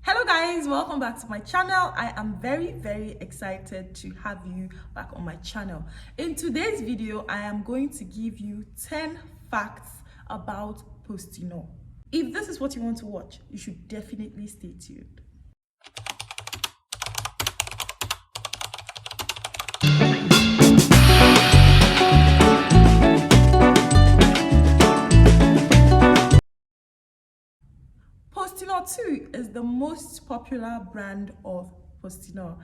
Hello guys, welcome back to my channel. I am very excited to have you back on my channel. In today's video, I am going to give you 10 facts about Postino. If this is what you want to watch, you should definitely stay tuned. Postinor 2 is the most popular brand of Postinor.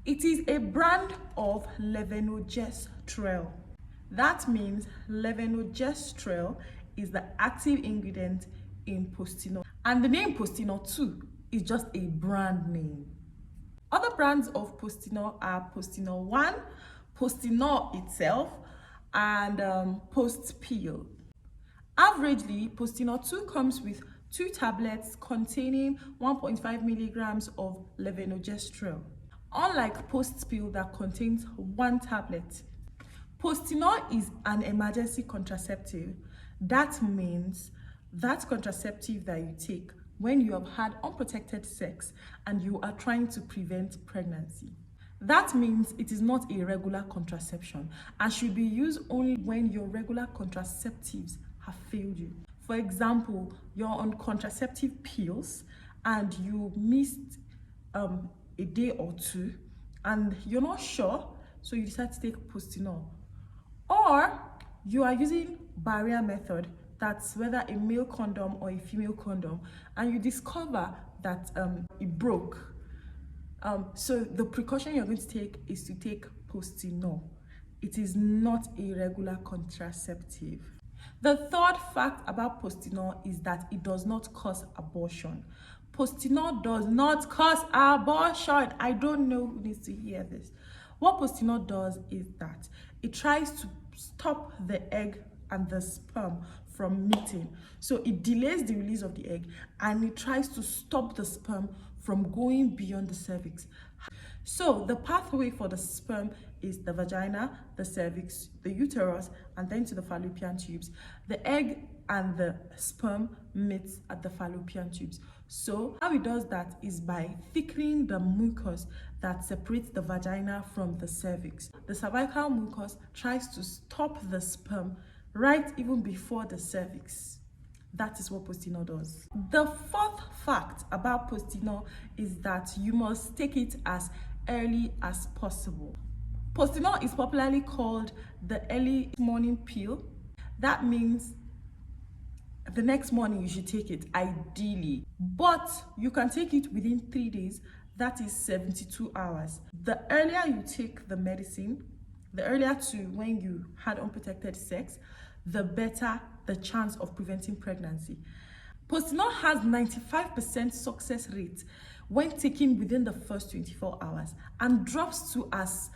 It is a brand of levonorgestrel. That means levonorgestrel is the active ingredient in Postinor. And the name Postinor 2 is just a brand name. Other brands of Postinor are Postinor 1, Postinor itself, and Postpil. Averagely, Postinor 2 comes with 2 tablets containing 1.5 milligrams of levonorgestrel, unlike Postpil that contains 1 tablet. Postinor is an emergency contraceptive. That means that contraceptive that you take when you have had unprotected sex and you are trying to prevent pregnancy. That means it is not a regular contraception and should be used only when your regular contraceptives have failed you. For example, you're on contraceptive pills and you missed a day or two and you're not sure, so you decide to take Postinor. Or you are using barrier method, that's whether a male condom or a female condom, and you discover that it broke. So the precaution you're going to take is to take Postinor. It is not a regular contraceptive. The third fact about Postinor is that it does not cause abortion. Postinor does not cause abortion. I don't know who needs to hear this. What Postinor does is that it tries to stop the egg and the sperm from meeting. So it delays the release of the egg and it tries to stop the sperm from going beyond the cervix. So the pathway for the sperm is the vagina, the cervix, the uterus, and then to the fallopian tubes. The egg and the sperm meets at the fallopian tubes. So how it does that is by thickening the mucus that separates the vagina from the cervix. The cervical mucus tries to stop the sperm right even before the cervix. That is what Postinor does. The fourth fact about Postinor is that you must take it as early as possible. Postinor is popularly called the early morning pill. That means the next morning you should take it, ideally. But you can take it within 3 days, that is 72 hours. The earlier you take the medicine, the earlier to when you had unprotected sex, the better the chance of preventing pregnancy. Postinor has 95% success rate when taken within the first 24 hours and drops to as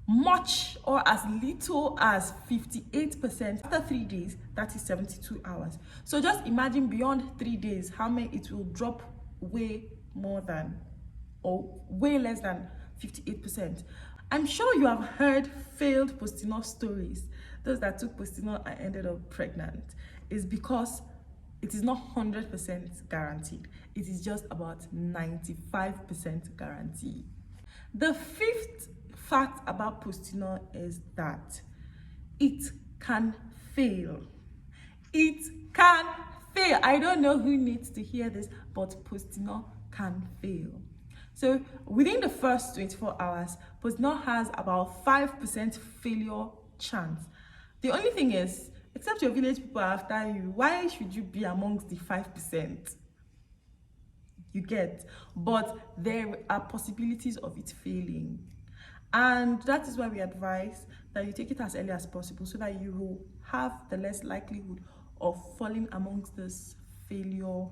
much or as little as 58% after 3 days, that is 72 hours. So just imagine beyond 3 days how many it will drop way more than or way less than 58%. I'm sure you have heard failed Postinor stories. Those that took Postinor and ended up pregnant. Is because it is not 100% guaranteed. It is just about 95% guarantee. The fifth fact about Postinor is that it can fail. It can fail. I don't know who needs to hear this, but Postinor can fail. So within the first 24 hours, Postinor has about 5% failure chance. The only thing is, except your village people are after you, why should you be amongst the 5%? You get, but there are possibilities of it failing. And that is why we advise that you take it as early as possible so that you will have the less likelihood of falling amongst this failure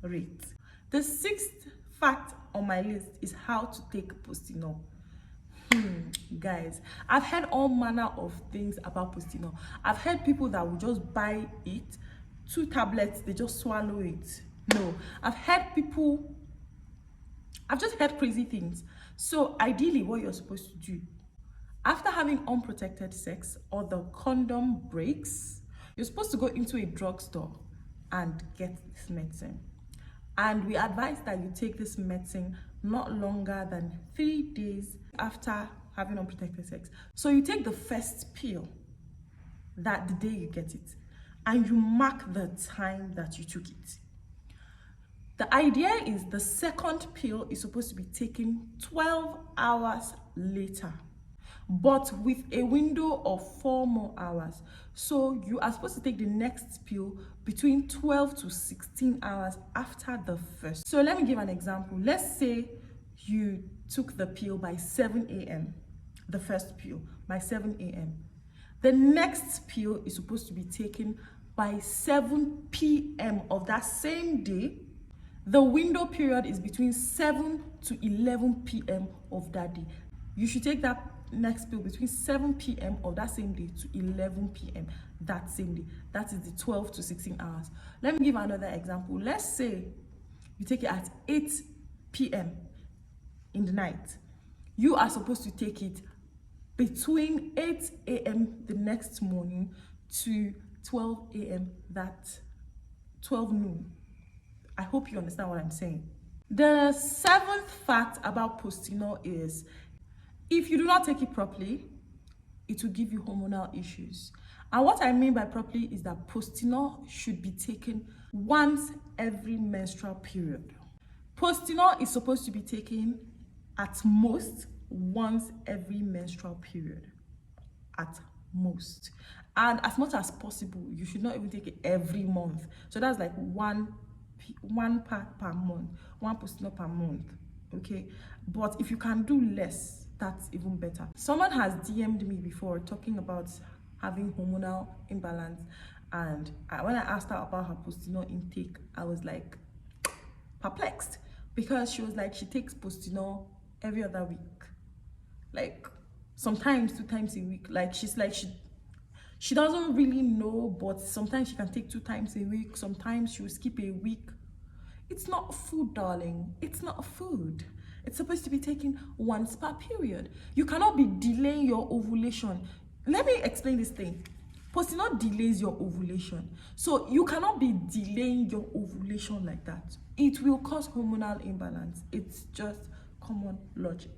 rate. The sixth fact on my list is how to take Postinor. Guys, I've heard all manner of things about Postinor. I've heard people that will just buy it, 2 tablets, they just swallow it. No, I've just heard crazy things. So ideally what you're supposed to do, after having unprotected sex or the condom breaks, you're supposed to go into a drugstore and get this medicine. And we advise that you take this medicine not longer than 3 days after having unprotected sex. So you take the first pill that the day you get it, and you mark the time that you took it. The idea is the second pill is supposed to be taken 12 hours later, but with a window of 4 more hours. So you are supposed to take the next pill between 12 to 16 hours after the first. So let me give an example. Let's say you took the pill by 7 a.m., the first pill by 7 a.m. The next pill is supposed to be taken by 7 p.m. of that same day. The window period is between 7 to 11 p.m. of that day. You should take that next pill between 7 p.m. of that same day to 11 p.m. that same day. That is the 12 to 16 hours. Let me give another example. Let's say you take it at 8 p.m. in the night. You are supposed to take it between 8 a.m. the next morning to 12 a.m. that 12 noon. I hope you understand what I'm saying. The 7th fact about Postinor is if you do not take it properly, it will give you hormonal issues. And what I mean by properly is that Postinor should be taken once every menstrual period. Postinor is supposed to be taken at most once every menstrual period. At most. And as much as possible, you should not even take it every month. So that's like one pack per month, 1 Postinor per month, okay? But if you can do less, that's even better. Someone has DM'd me before talking about having hormonal imbalance, and when I asked her about her Postinor intake, I was like perplexed, because she was like she takes Postinor every other week, like sometimes 2 times a week. Like she's like she doesn't really know, but sometimes she can take 2 times a week, sometimes she will skip a week. It's not food, darling. It's not food. It's supposed to be taken once per period. You cannot be delaying your ovulation. Let me explain this thing. Postinor delays your ovulation. So you cannot be delaying your ovulation like that. It will cause hormonal imbalance. It's just common logic.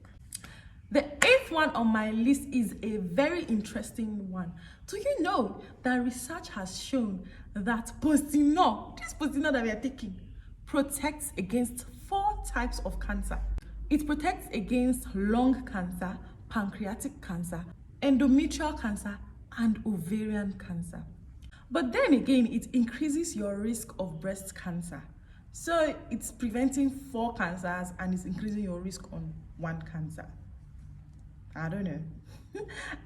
The 8th one on my list is a very interesting one. Do you know that research has shown that Postinor, this Postinor that we are taking, protects against 4 types of cancer? It protects against lung cancer, pancreatic cancer, endometrial cancer, and ovarian cancer. But then again, it increases your risk of breast cancer. So it's preventing 4 cancers and it's increasing your risk on 1 cancer. I don't know.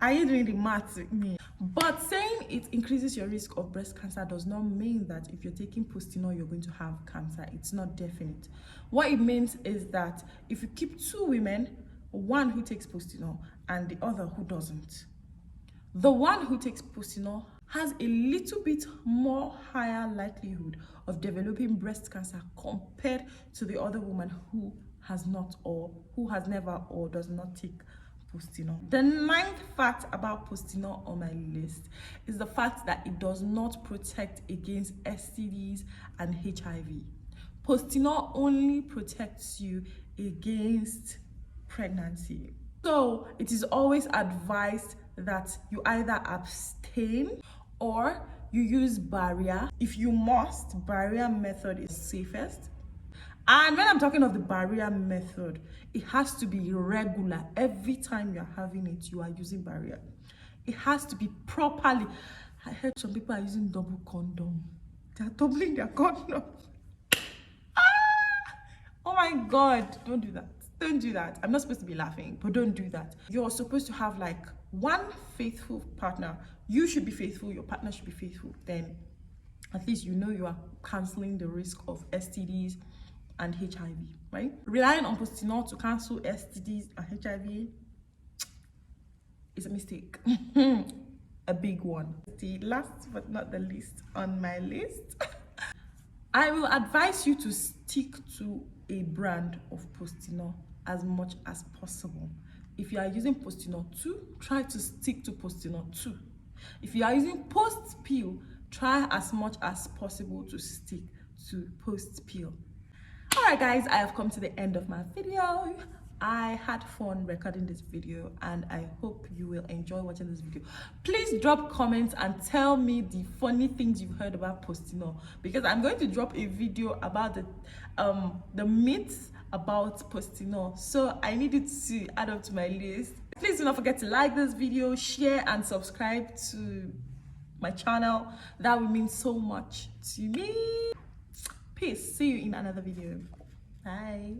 Are you doing the maths with me? But saying it increases your risk of breast cancer does not mean that if you're taking Postinor, you're going to have cancer. It's not definite. What it means is that if you keep 2 women, one who takes Postinor and the other who doesn't, the one who takes Postinor has a little bit more higher likelihood of developing breast cancer compared to the other woman who has not, or who has never, or does not take Postinor. The 9th fact about Postinor on my list is the fact that it does not protect against STDs and HIV. Postinor only protects you against pregnancy. So it is always advised that you either abstain or you use barrier. If you must, barrier method is safest. And when I'm talking of the barrier method, it has to be regular. Every time you're having it, you are using barrier. It has to be properly. I heard some people are using double condom. They're doubling their condom. Oh my God, don't do that. Don't do that. I'm not supposed to be laughing, but don't do that. You're supposed to have like 1 faithful partner. You should be faithful, your partner should be faithful. Then at least you know you are canceling the risk of STDs and HIV, right? Relying on Postinor to cancel STDs and HIV is a mistake. A big one. The last but not the least on my list, I will advise you to stick to a brand of Postinor as much as possible. If you are using Postinor 2, try to stick to Postinor 2. If you are using post-pill, try as much as possible to stick to post-pill. All right, guys, I have come to the end of my video. I had fun recording this video and I hope you will enjoy watching this video. Please drop comments and tell me the funny things you've heard about Postino, because I'm going to drop a video about the myths about Postino, so I need it to add up to my list. Please do not forget to like this video, share and subscribe to my channel. That would mean so much to me. Peace. See you in another video. Bye.